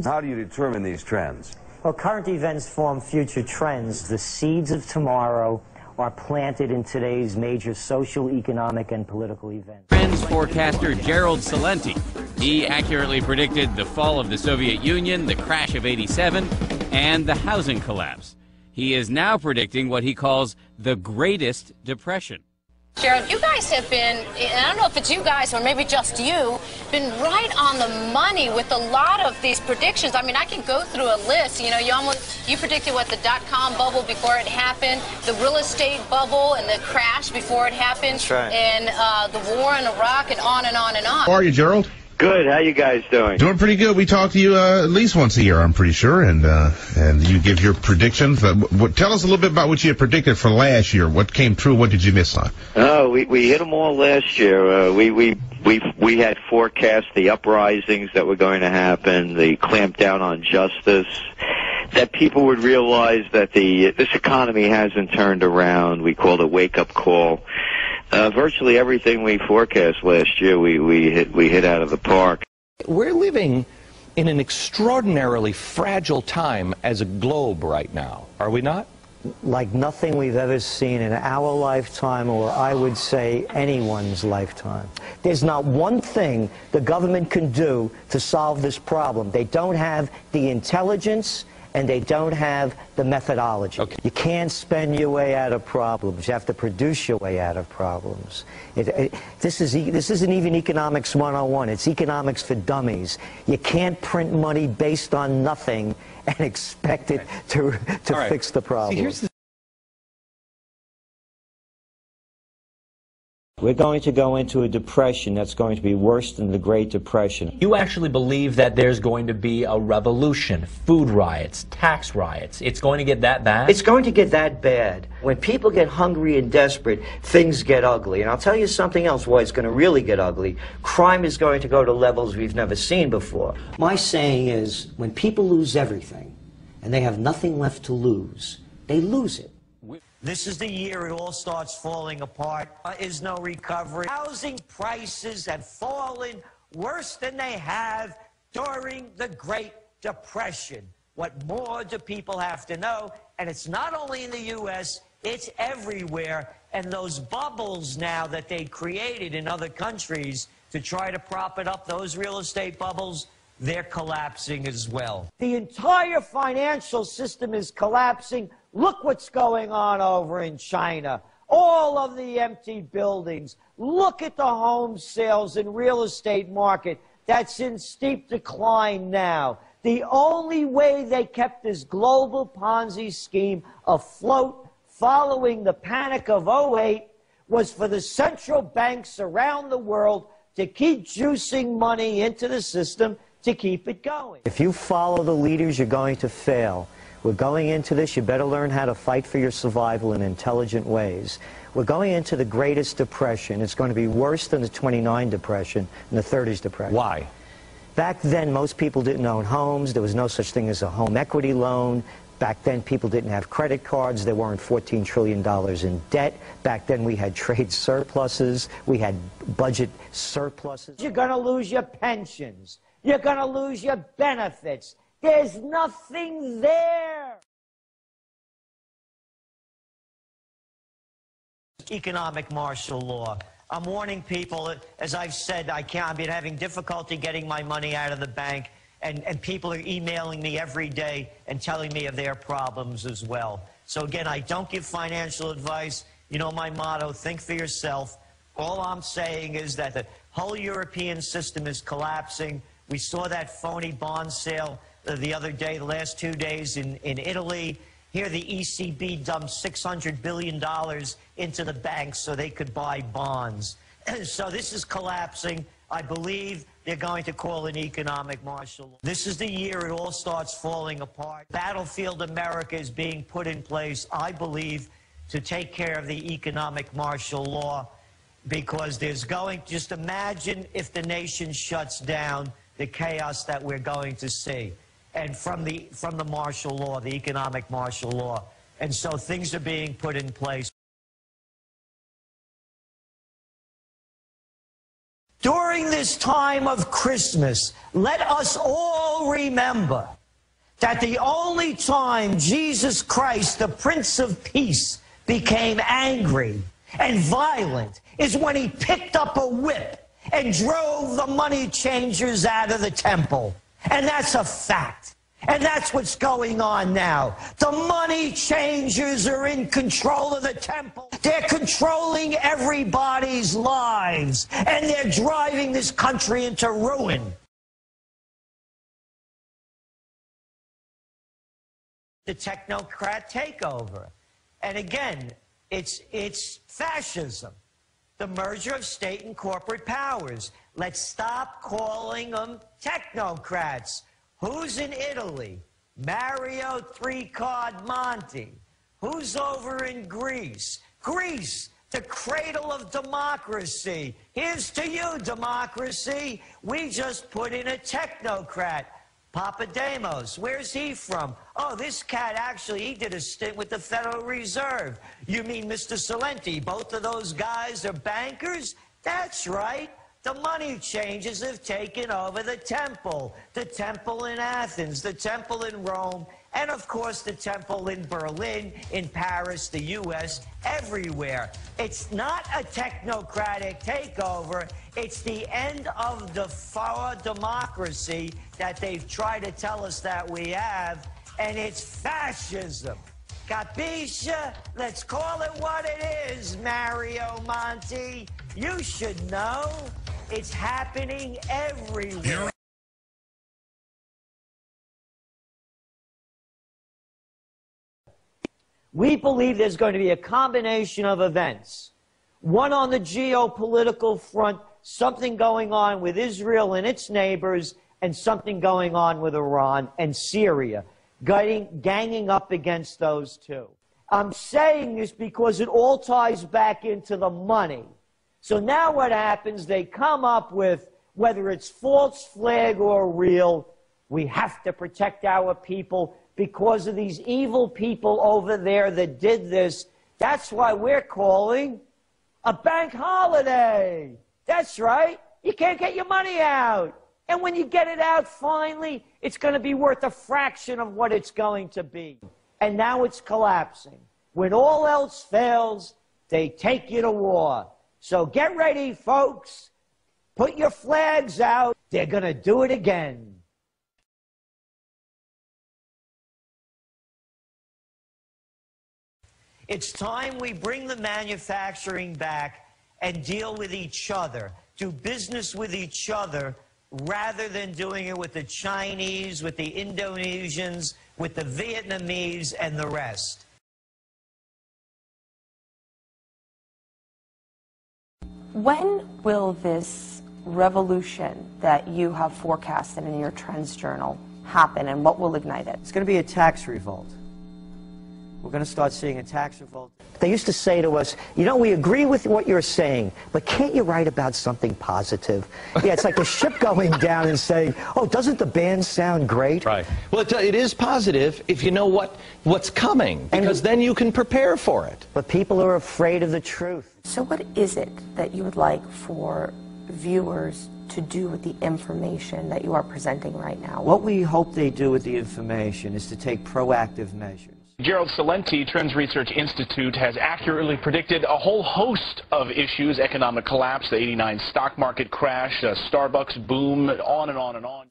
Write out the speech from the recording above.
How do you determine these trends? Well, current events form future trends. The seeds of tomorrow are planted in today's major social, economic, and political events. Trends forecaster Gerald Celente. He accurately predicted the fall of the Soviet Union, the crash of '87, and the housing collapse. He is now predicting what he calls the Greatest Depression. Gerald, you guys have been, and I don't know if it's you guys or maybe just you, been right on the money with a lot of these predictions. I mean, I can go through a list. You know, you predicted what, the dot-com bubble before it happened, the real estate bubble and the crash before it happened, that's right, and the war in Iraq, and on and on and on. How are you, Gerald? Good. How you guys doing? Doing pretty good. We talk to you at least once a year, I'm pretty sure, and you give your predictions. Tell us a little bit about what you had predicted for last year. What came true? What did you miss on? Oh, we hit them all last year. We had forecast the uprisings that were going to happen, the clamp down on justice, that people would realize that this economy hasn't turned around. We called a wake-up call. Virtually everything we forecast last year, we hit out of the park. We're living in an extraordinarily fragile time as a globe right now, are we not? Like nothing we've ever seen in our lifetime, or I would say anyone's lifetime. There's not one thing the government can do to solve this problem. They don't have the intelligence, and they don't have the methodology. Okay. You can't spend your way out of problems. You have to produce your way out of problems. This isn't even economics 101. It's economics for dummies. You can't print money based on nothing and expect it to fix the problem. See, We're going to go into a depression that's going to be worse than the Great Depression. You actually believe that there's going to be a revolution, food riots, tax riots. It's going to get that bad? It's going to get that bad. When people get hungry and desperate, things get ugly. And I'll tell you something else why it's going to really get ugly. Crime is going to go to levels we've never seen before. My saying is, when people lose everything and they have nothing left to lose, they lose it. This is the year it all starts falling apart. There is no recovery. Housing prices have fallen worse than they have during the Great Depression. What more do people have to know? And it's not only in the U.S., it's everywhere. And those bubbles now that they created in other countries to try to prop it up, those real estate bubbles, they're collapsing as well. The entire financial system is collapsing. Look what's going on over in China. All of the empty buildings. Look at the home sales and real estate market. That's in steep decline now. The only way they kept this global Ponzi scheme afloat following the panic of '08 was for the central banks around the world to keep juicing money into the system to keep it going. If you follow the leaders, you're going to fail. We're going into this, you better learn how to fight for your survival in intelligent ways. We're going into the Greatest Depression. It's going to be worse than the '29 Depression and the '30s Depression. Why? Back then, most people didn't own homes. There was no such thing as a home equity loan. Back then, people didn't have credit cards. There weren't $14 trillion in debt. Back then, we had trade surpluses. We had budget surpluses. You're going to lose your pensions. You're going to lose your benefits. There's nothing there. Economic martial law. I'm warning people, as I've said, I've been having difficulty getting my money out of the bank, and people are emailing me every day and telling me of their problems as well. So again, I don't give financial advice. You know my motto, think for yourself. All I'm saying is that the whole European system is collapsing. We saw that phony bond sale the other day, the last 2 days in Italy. Here the ECB dumped $600 billion into the banks so they could buy bonds. So this is collapsing. I believe they're going to call an economic martial law. This is the year it all starts falling apart. Battlefield America is being put in place, I believe, to take care of the economic martial law, because there's going, just imagine if the nation shuts down, the chaos that we're going to see. And from the martial law, the economic martial law. And so things are being put in place. During the this time of Christmas, let us all remember that the only time Jesus Christ, the Prince of Peace, became angry and violent is when he picked up a whip and drove the money changers out of the temple. And that's a fact. And that's what's going on now. The money changers are in control of the temple. They're controlling everybody's lives. And they're driving this country into ruin. The technocrat takeover. And again, it's fascism. The merger of state and corporate powers. Let's stop calling them technocrats. Who's in Italy? Mario Three-Card Monte. Who's over in Greece? Greece, the cradle of democracy. Here's to you, democracy. We just put in a technocrat. Papademos, where's he from? Oh, this cat actually, he did a stint with the Federal Reserve. You mean Mr. Celente? Both of those guys are bankers? That's right. The money changers have taken over the temple in Athens, the temple in Rome, and of course the temple in Berlin, in Paris, the U.S., everywhere. It's not a technocratic takeover. It's the end of the for democracy that they've tried to tell us that we have, and it's fascism. Capisce? Let's call it what it is, Mario Monti. You should know. It's happening everywhere. We believe there's going to be a combination of events. One on the geopolitical front, something going on with Israel and its neighbors, and something going on with Iran and Syria, ganging up against those two. I'm saying this because it all ties back into the money. So now what happens, they come up with, whether it's false flag or real, we have to protect our people because of these evil people over there that did this. That's why we're calling a bank holiday. That's right. You can't get your money out. And when you get it out finally, it's going to be worth a fraction of what it's going to be. And now it's collapsing. When all else fails, they take you to war. So get ready, folks. Put your flags out. They're going to do it again. It's time we bring the manufacturing back and deal with each other, do business with each other, rather than doing it with the Chinese, with the Indonesians, with the Vietnamese, and the rest. When will this revolution that you have forecasted in your trends journal happen, and what will ignite it? It's going to be a tax revolt. We're going to start seeing a tax revolt. They used to say to us, you know, we agree with what you're saying, but can't you write about something positive? Yeah, it's like a ship going down and saying, oh, doesn't the band sound great? Right. Well, it is positive if you know what's coming, because then you can prepare for it. But people are afraid of the truth. So what is it that you would like for viewers to do with the information that you are presenting right now? What we hope they do with the information is to take proactive measures. Gerald Celente, Trends Research Institute, has accurately predicted a whole host of issues: economic collapse, the '89 stock market crash, Starbucks boom, on and on and on.